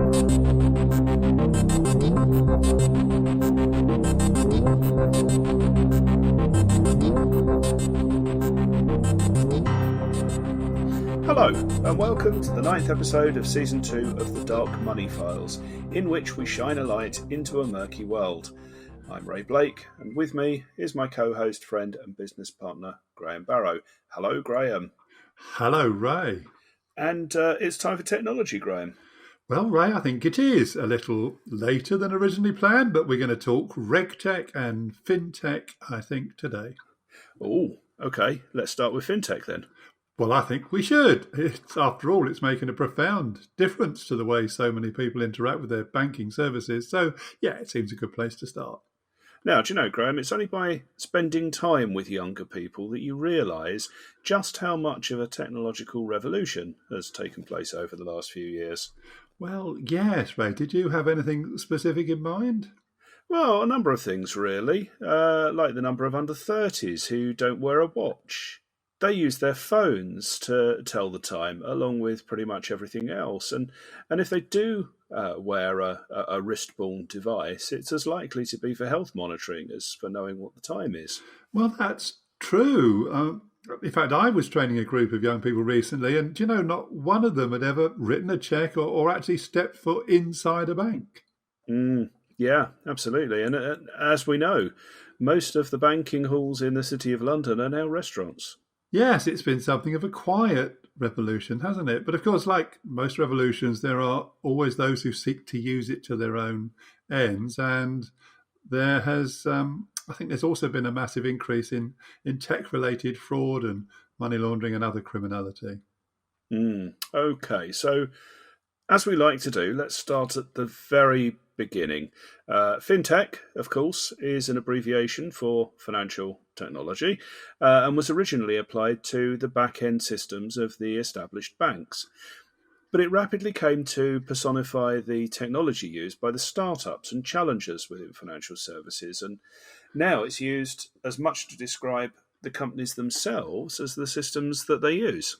Hello, and welcome to the 9th episode of Season 2 of the Dark Money Files, in which we shine a light into a murky world. I'm Ray Blake, and with me is my co-host, friend and business partner, Graham Barrow. Hello, Graham. Hello, Ray. And it's time for technology, Graham. Well, Ray, I think it is a little later than originally planned, but we're going to talk RegTech and FinTech, I think, today. Oh, okay. Let's start with FinTech then. Well, I think we should. After all, it's making a profound difference to the way so many people interact with their banking services. So, yeah, it seems a good place to start. Now, do you know, Graham, it's only by spending time with younger people that you realise just how much of a technological revolution has taken place over the last few years. Well, yes, Ray. Did you have anything specific in mind? Well, a number of things, really, like the number of under-30s who don't wear a watch. They use their phones to tell the time, along with pretty much everything else. And if they do wear a wrist-borne device, it's as likely to be for health monitoring as for knowing what the time is. Well, that's true. In fact, I was training a group of young people recently, and, you know, not one of them had ever written a cheque or actually stepped foot inside a bank. Yeah, absolutely. And as we know, most of the banking halls in the City of London are now restaurants. Yes, it's been something of a quiet revolution, hasn't it? But of course, like most revolutions, there are always those who seek to use it to their own ends. And there has, I think there's also been a massive increase in tech-related fraud and money laundering and other criminality. Okay, so as we like to do, let's start at the very beginning. FinTech, of course, is an abbreviation for financial technology and was originally applied to the back-end systems of the established banks. But it rapidly came to personify the technology used by the startups and challengers within financial services, and now it's used as much to describe the companies themselves as the systems that they use.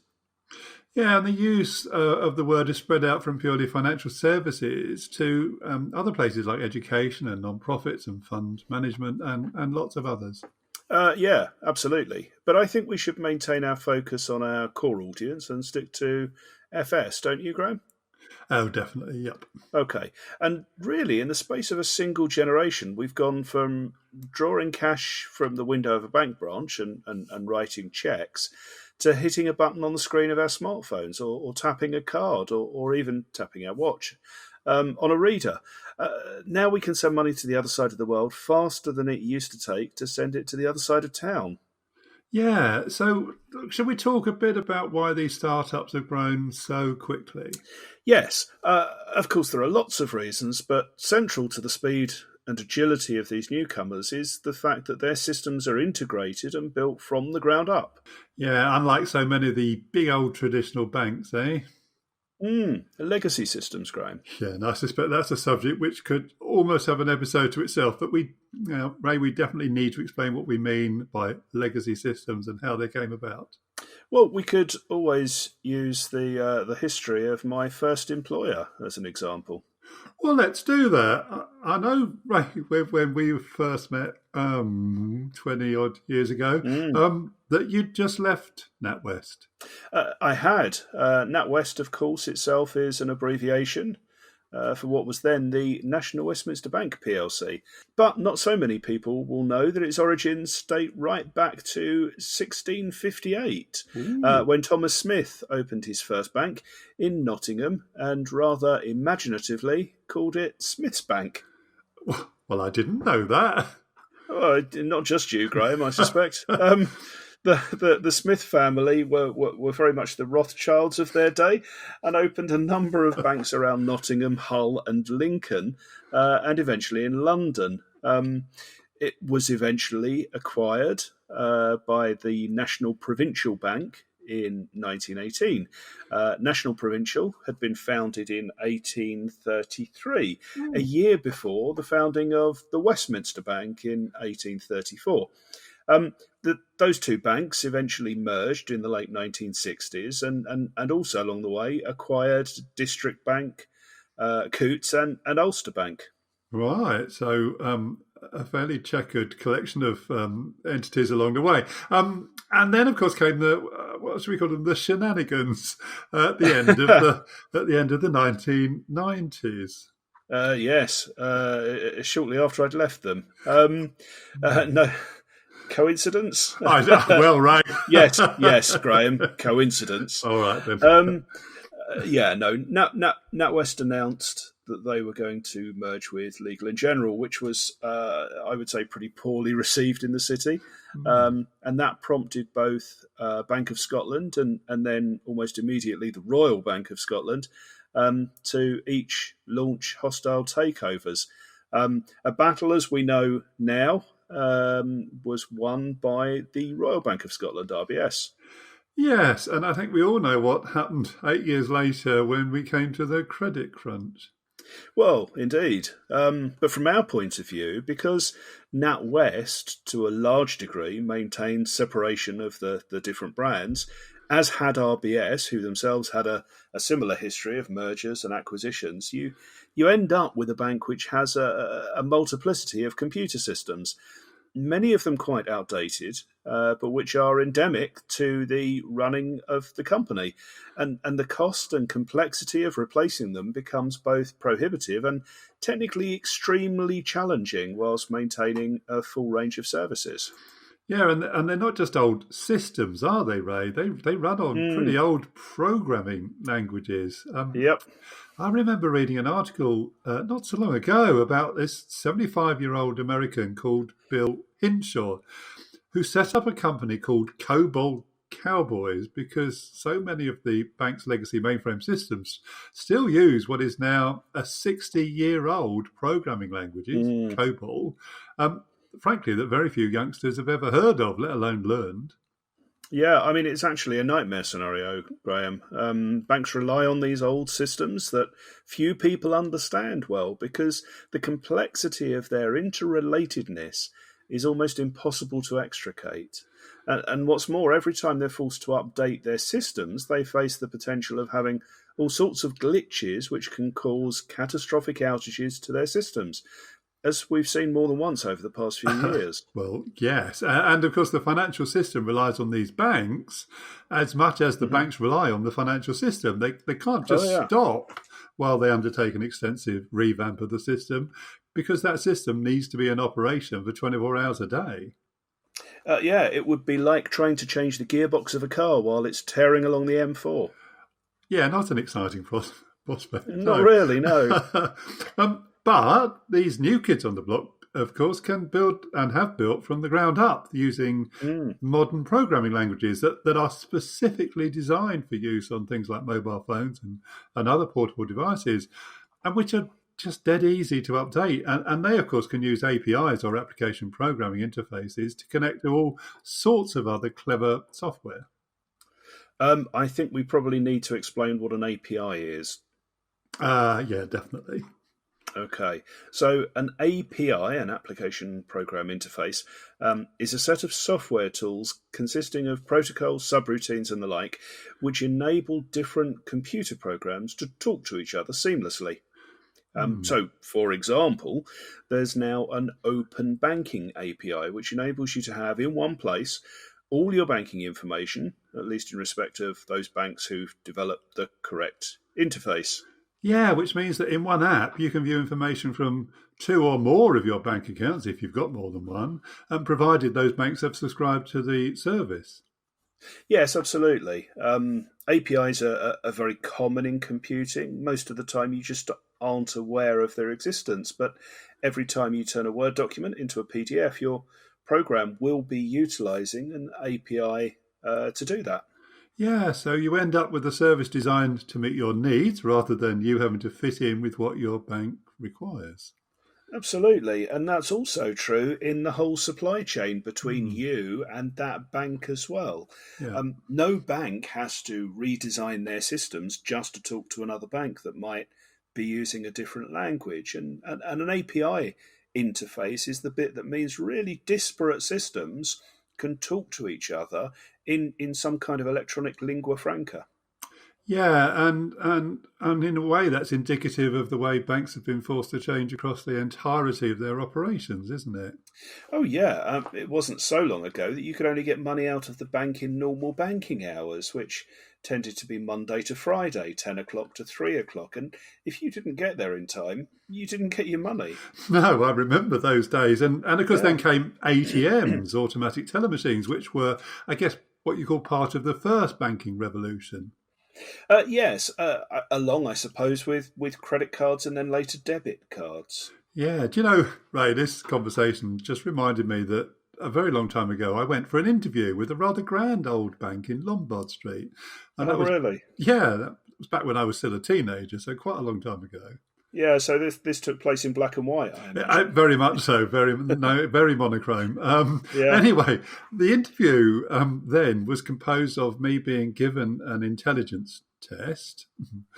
Yeah, and the use of the word is spread out from purely financial services to other places like education and non-profits and fund management and lots of others. Yeah, absolutely. But I think we should maintain our focus on our core audience and stick to FS, don't you, Graham? Oh, definitely, yep. Okay. And really, in the space of a single generation, we've gone from drawing cash from the window of a bank branch and writing checks to hitting a button on the screen of our smartphones or tapping a card or even tapping our watch on a reader. Now we can send money to the other side of the world faster than it used to take to send it to the other side of town. Yeah, so should we talk a bit about why these startups have grown so quickly? Yes, of course there are lots of reasons, but central to the speed and agility of these newcomers is the fact that their systems are integrated and built from the ground up. Yeah, unlike so many of the big old traditional banks, eh? Legacy systems, Graham. Yeah, and I suspect that's a subject which could almost have an episode to itself. But Ray, we definitely need to explain what we mean by legacy systems and how they came about. Well, we could always use the history of my first employer as an example. Well, let's do that. I know, Ray, when we first met 20-odd years ago, that you'd just left NatWest. I had. NatWest, of course, itself is an abbreviation for what was then the National Westminster Bank plc. But not so many people will know that its origins date right back to 1658, when Thomas Smith opened his first bank in Nottingham and rather imaginatively called it Smith's Bank. Well, I didn't know that. Oh, not just you, Graham, I suspect. The Smith family were very much the Rothschilds of their day and opened a number of banks around Nottingham, Hull and Lincoln, and eventually in London. It was eventually acquired by the National Provincial Bank in 1918. National Provincial had been founded in 1833, a year before the founding of the Westminster Bank in 1834. Those two banks eventually merged in the late 1960s and also along the way acquired District Bank, Coutts and Ulster Bank. Right. So a fairly checkered collection of entities along the way. And then, of course, came the what should we call them? The shenanigans at the end of the 1990s. Yes, shortly after I'd left them. No coincidence? Well, right. Yes, Graham. Coincidence. All right then. Yeah, no. NatWest announced that they were going to merge with Legal & General, which was, I would say, pretty poorly received in the city. And that prompted both Bank of Scotland and then almost immediately the Royal Bank of Scotland to each launch hostile takeovers. A battle, as we know now, was won by the Royal Bank of Scotland, RBS. Yes, and I think we all know what happened 8 years later when we came to the credit crunch. Well, indeed. But from our point of view, because NatWest, to a large degree, maintained separation of the different brands, as had RBS, who themselves had a similar history of mergers and acquisitions, you end up with a bank which has a multiplicity of computer systems, many of them quite outdated, but which are endemic to the running of the company. And the cost and complexity of replacing them becomes both prohibitive and technically extremely challenging whilst maintaining a full range of services. Yeah, and they're not just old systems, are they, Ray? They run on pretty old programming languages. Yep. I remember reading an article not so long ago about this 75-year-old American called Bill Hinshaw, who set up a company called COBOL Cowboys because so many of the bank's legacy mainframe systems still use what is now a 60-year-old programming language, COBOL, frankly, that very few youngsters have ever heard of, let alone learned. Yeah, I mean, it's actually a nightmare scenario, Graham. Banks rely on these old systems that few people understand well because the complexity of their interrelatedness is almost impossible to extricate. And what's more, every time they're forced to update their systems, they face the potential of having all sorts of glitches which can cause catastrophic outages to their systems, as we've seen more than once over the past few years. Well, yes. And of course, the financial system relies on these banks as much as the banks rely on the financial system. They can't just stop while they undertake an extensive revamp of the system because that system needs to be in operation for 24 hours a day. Yeah, it would be like trying to change the gearbox of a car while it's tearing along the M4. Yeah, not an exciting prospect. Not really, no. But these new kids on the block, of course, can build and have built from the ground up using modern programming languages that are specifically designed for use on things like mobile phones and other portable devices, and which are just dead easy to update. And they, of course, can use APIs or application programming interfaces to connect to all sorts of other clever software. I think we probably need to explain what an API is. Yeah, definitely. Okay, so an API, an application program interface, is a set of software tools consisting of protocols, subroutines, and the like, which enable different computer programs to talk to each other seamlessly. So, for example, there's now an open banking API, which enables you to have in one place all your banking information, at least in respect of those banks who've developed the correct interface. Yeah, which means that in one app you can view information from two or more of your bank accounts, if you've got more than one, and provided those banks have subscribed to the service. Yes, absolutely. APIs are very common in computing. Most of the time you just aren't aware of their existence, but every time you turn a Word document into a PDF, your program will be utilizing an API to do that. Yeah, so you end up with a service designed to meet your needs rather than you having to fit in with what your bank requires. Absolutely. And that's also true in the whole supply chain between you and that bank as well. Yeah. No bank has to redesign their systems just to talk to another bank that might be using a different language. And an API interface is the bit that means really disparate systems can talk to each other in some kind of electronic lingua franca. Yeah, and in a way, that's indicative of the way banks have been forced to change across the entirety of their operations, isn't it? Oh yeah, it wasn't so long ago that you could only get money out of the bank in normal banking hours, which tended to be Monday to Friday, 10 o'clock to 3 o'clock. And if you didn't get there in time, you didn't get your money. No, I remember those days, and of course, then Yeah. came ATMs, automatic teller machines, which were, I guess, what you call part of the first banking revolution. Yes, along, I suppose, with credit cards and then later debit cards. Yeah, do you know, Ray, this conversation just reminded me that a very long time ago I went for an interview with a rather grand old bank in Lombard Street. And Oh, that was, really? yeah, that was back when I was still a teenager, so quite a long time ago. Yeah, so this took place in black and white, I imagine. Very much so, very no, very monochrome. Yeah. Anyway, the interview then was composed of me being given an intelligence test,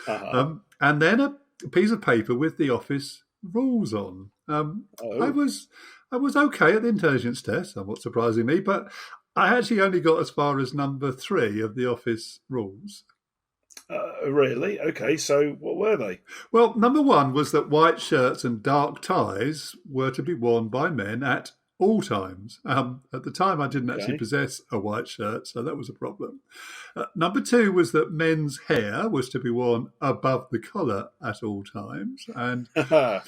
Uh-huh. and then a piece of paper with the office rules on. I Oh, was I was okay at the intelligence test, somewhat surprisingly, but I actually only got as far as number 3 of the office rules. really? Okay, so what were they? Well, number 1 was that white shirts and dark ties were to be worn by men at all times. At the time, I didn't actually Okay. possess a white shirt, so that was a problem. Number 2 was that men's hair was to be worn above the collar at all times. And right,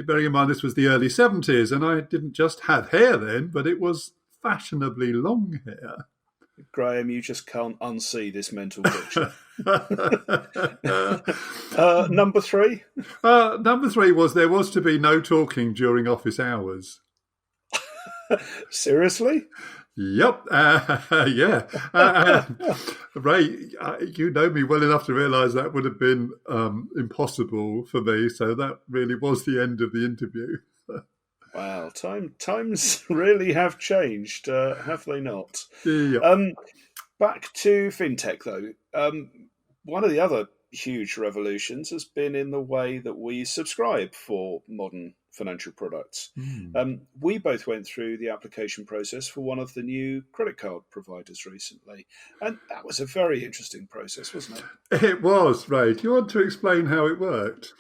bearing in mind this was the early 70s, and I didn't just have hair then, but it was fashionably long hair. Graham, you just can't unsee this mental picture. uh, Number three? number 3 was there was to be no talking during office hours. Seriously? Yep. Yeah. Ray, you know me well enough to realise that would have been impossible for me. So that really was the end of the interview. Wow, times really have changed, have they not? Yep. Um, Back to fintech, though. One of the other huge revolutions has been in the way that we subscribe for modern financial products. Mm. We both went through the application process for one of the new credit card providers recently, and that was a very interesting process, wasn't it? It was, Ray. Do you want to explain how it worked?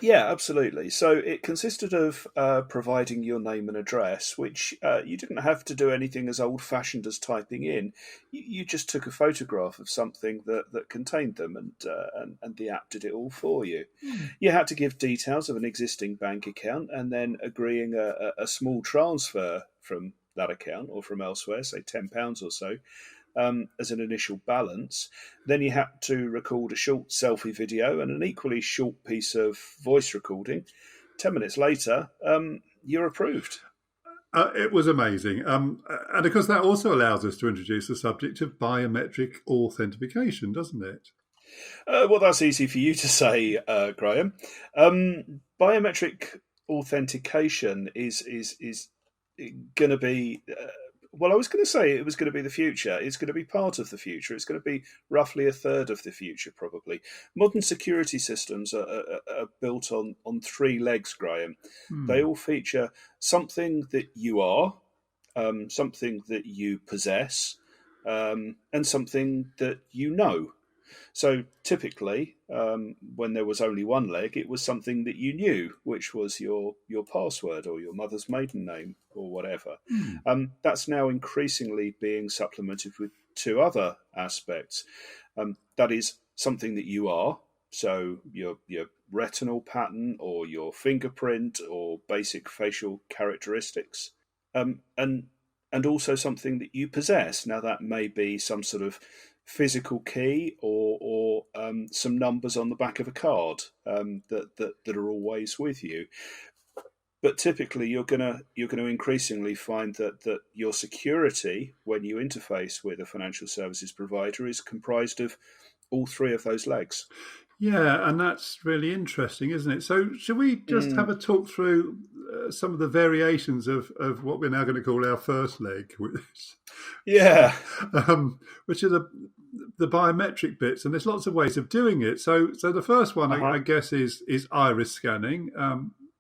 Yeah, absolutely. So it consisted of providing your name and address, which you didn't have to do anything as old fashioned as typing in. You just took a photograph of something that contained them, and the app did it all for you. Mm. You had to give details of an existing bank account and then agreeing a small transfer from that account or from elsewhere, say £10 or so, as an initial balance. Then you had to record a short selfie video and an equally short piece of voice recording. 10 minutes later, you're approved. It was amazing. And of course, that also allows us to introduce the subject of biometric authentication, doesn't it? Well, that's easy for you to say, Graham. Biometric authentication is going to be. Well, I was going to say it was going to be the future. It's going to be part of the future. It's going to be roughly a third of the future, probably. Modern security systems are built on 3 legs, Graham. They Hmm. all feature something that you are, something that you possess, and something that you know. So typically, when there was only one leg, it was something that you knew, which was your password or your mother's maiden name or whatever. Hmm. That's now increasingly being supplemented with 2 other aspects. That is something that you are, so your retinal pattern or your fingerprint or basic facial characteristics, and also something that you possess. Now that may be some sort of physical key or some numbers on the back of a card, that are always with you. But typically, you're gonna increasingly find that your security when you interface with a financial services provider is comprised of all 3 of those legs. Yeah, and that's really interesting, isn't it? So, should we just have Mm, a talk through some of the variations of what we're now going to call our first leg, yeah. which are the biometric bits, and there's lots of ways of doing it. So the first one, Uh huh. I guess, is iris scanning.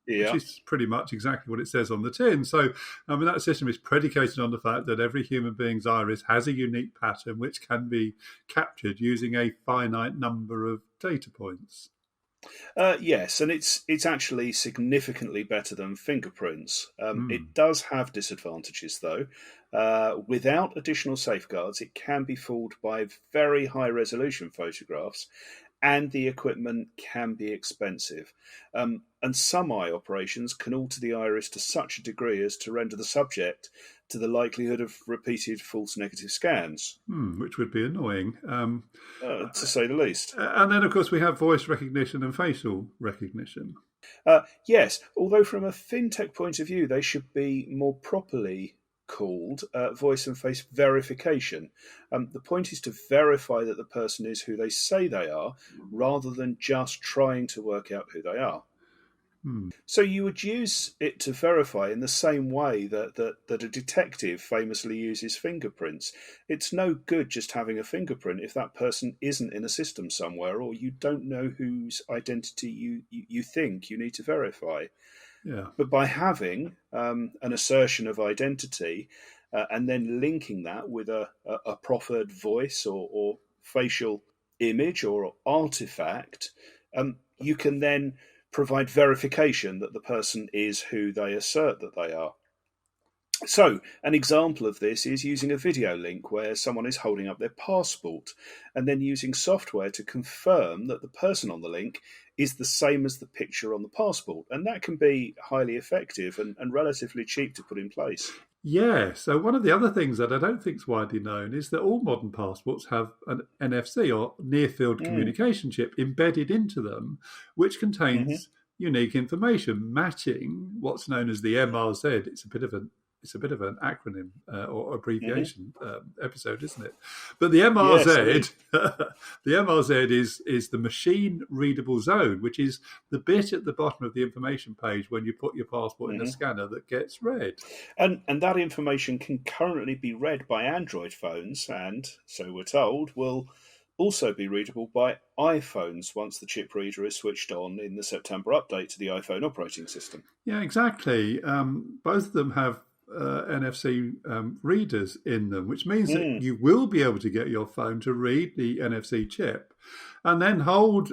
which Yeah. is pretty much exactly what it says on the tin. So, I mean, that system is predicated on the fact that every human being's iris has a unique pattern which can be captured using a finite number of data points. Yes, and it's actually significantly better than fingerprints. Hmm. It does have disadvantages, though. Without additional safeguards, it can be fooled by very high resolution photographs, and the equipment can be expensive. And some eye operations can alter the iris to such a degree as to render the subject to the likelihood of repeated false negative scans, Which would be annoying. to say the least. And then, of course, we have voice recognition and facial recognition. Yes, although from a fintech point of view, they should be more properly called voice and face verification. The point is to verify that the person is who they say they are, rather than just trying to work out who they are. Hmm. So you would use it to verify in the same way that a detective famously uses fingerprints. It's no good just having a fingerprint if that person isn't in a system somewhere, or you don't know whose identity you think you need to verify. Yeah. But by having an assertion of identity and then linking that with a proffered voice or facial image or artifact, you can then provide verification that the person is who they assert that they are. So, an example of this is using a video link where someone is holding up their passport and then using software to confirm that the person on the link is the same as the picture on the passport. And that can be highly effective and relatively cheap to put in place. Yeah. So one of the other things that I don't think is widely known is that all modern passports have an NFC or near field Mm. communication chip embedded into them, which Hmm. contains unique information matching what's known as the MRZ. It's a bit of an acronym or Hmm. abbreviation episode, isn't it? But the Yes, it MRZ, is. the MRZ is the machine readable zone, which is the bit at the bottom of the information page when you put your passport in a Hmm. scanner that gets read. And that information can currently be read by Android phones, and so we're told will also be readable by iPhones once the chip reader is switched on in the September update to the iPhone operating system. Yeah, exactly. Both of them have NFC readers in them, which means that Mm. you will be able to get your phone to read the NFC chip and then hold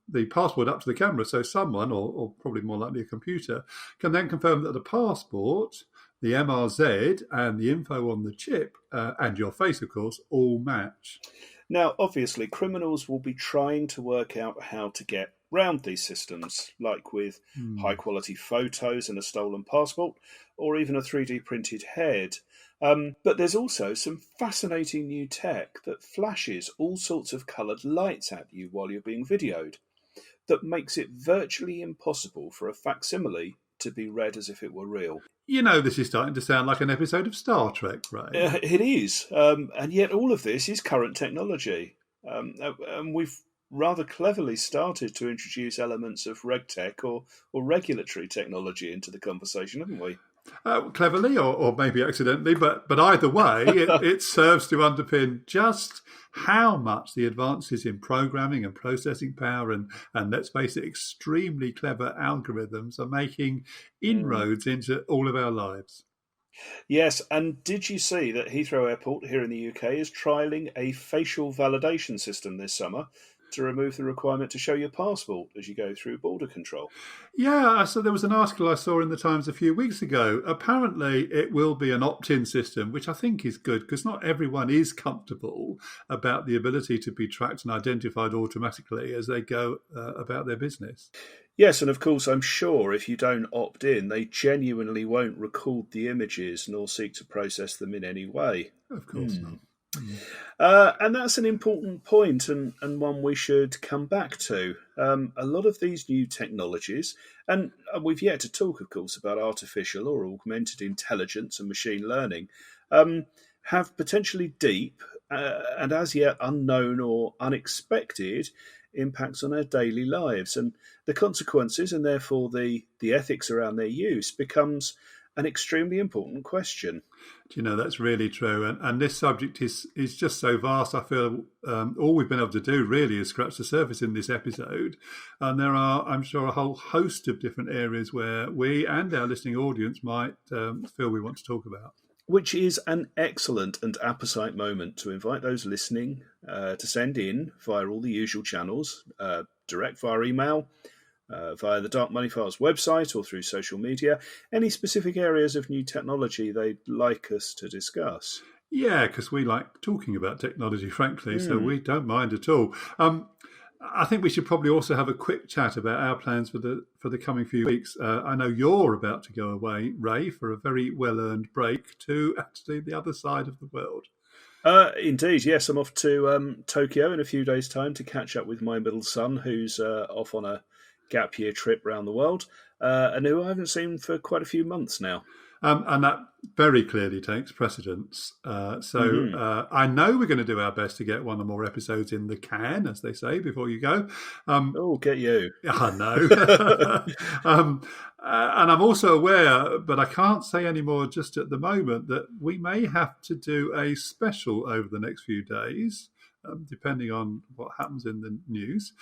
the passport up to the camera so someone, or probably more likely a computer, can then confirm that the passport, the MRZ, and the info on the chip, and your face, of course, all match. Now, obviously, criminals will be trying to work out how to get round these systems, like with high Hmm. quality photos and a stolen passport, or even a 3D printed head. But there's also some fascinating new tech that flashes all sorts of coloured lights at you while you're being videoed, that makes it virtually impossible for a facsimile to be read as if it were real. You know, this is starting to sound like an episode of Star Trek, Ray. It is, and yet all of this is current technology. And we've rather cleverly started to introduce elements of RegTech or regulatory technology into the conversation, haven't we? Cleverly or maybe accidentally, but either way, it serves to underpin just how much the advances in programming and processing power and let's face it, extremely clever algorithms are making Mm. inroads into all of our lives. Yes, and did you see that Heathrow Airport here in the UK is trialling a facial validation system this summer to remove the requirement to show your passport as you go through border control? Yeah, so there was an article I saw in the Times a few weeks ago. Apparently, it will be an opt in system, which I think is good because not everyone is comfortable about the ability to be tracked and identified automatically as they go about their business. Yes, and of course, I'm sure if you don't opt in, they genuinely won't record the images nor seek to process them in any way. Of course Hmm. not. Mm. And that's an important point and one we should come back to. A lot of these new technologies, and we've yet to talk, of course, about artificial or augmented intelligence and machine learning, um, have potentially deep and as yet unknown or unexpected impacts on our daily lives. And the consequences and therefore the ethics around their use becomes an extremely important question. Do you know, that's really true. And this subject is just so vast. I feel all we've been able to do really is scratch the surface in this episode. And there are, I'm sure, a whole host of different areas where we and our listening audience might feel we want to talk about. Which is an excellent and apposite moment to invite those listening to send in via all the usual channels, direct via email, via the Dark Money Files website or through social media, any specific areas of new technology they'd like us to discuss. Yeah, because we like talking about technology, frankly, so we don't mind at all. I think we should probably also have a quick chat about our plans for the coming few weeks. I know you're about to go away, Ray, for a very well-earned break to actually the other side of the world. Indeed, yes. I'm off to Tokyo in a few days' time to catch up with my middle son, who's off on a gap year trip around the world, and who I haven't seen for quite a few months now. And that very clearly takes precedence. I know we're going to do our best to get one or more episodes in the can, as they say, before you go. Get you. I know. And I'm also aware, but I can't say any more just at the moment, that we may have to do a special over the next few days, depending on what happens in the news.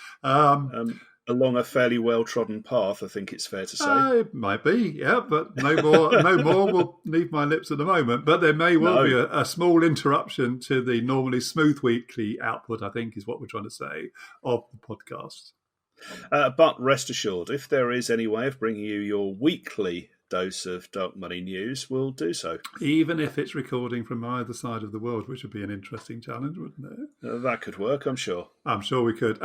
Along a fairly well-trodden path, I think it's fair to say. It might be, yeah, but no more will leave my lips at the moment. But there may well be a small interruption to the normally smooth weekly output, I think is what we're trying to say, of the podcast. But rest assured, if there is any way of bringing you your weekly dose of dark money news, we'll do so. Even if it's recording from either side of the world, which would be an interesting challenge, wouldn't it? That could work, I'm sure. I'm sure we could.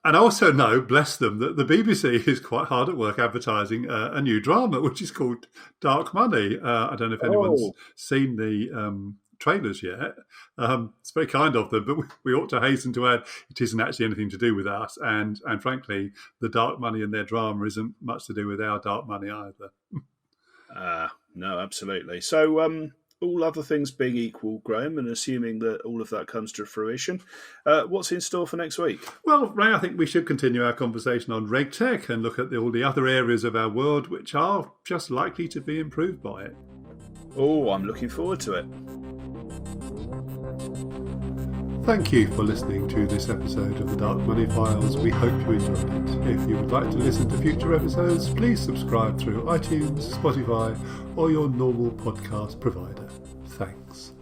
And I also know, bless them, that the BBC is quite hard at work advertising a new drama, which is called Dark Money. I don't know if anyone's seen the trailers yet. It's very kind of them, but we ought to hasten to add it isn't actually anything to do with us. And frankly, the dark money in their drama isn't much to do with our dark money either. No, absolutely. So, all other things being equal, Graham, and assuming that all of that comes to fruition, what's in store for next week? Well, Ray, I think we should continue our conversation on RegTech and look at all the other areas of our world which are just likely to be improved by it. Oh, I'm looking forward to it. Thank you for listening to this episode of the Dark Money Files. We hope you enjoyed it. If you would like to listen to future episodes, please subscribe through iTunes, Spotify, or your normal podcast provider. Thanks.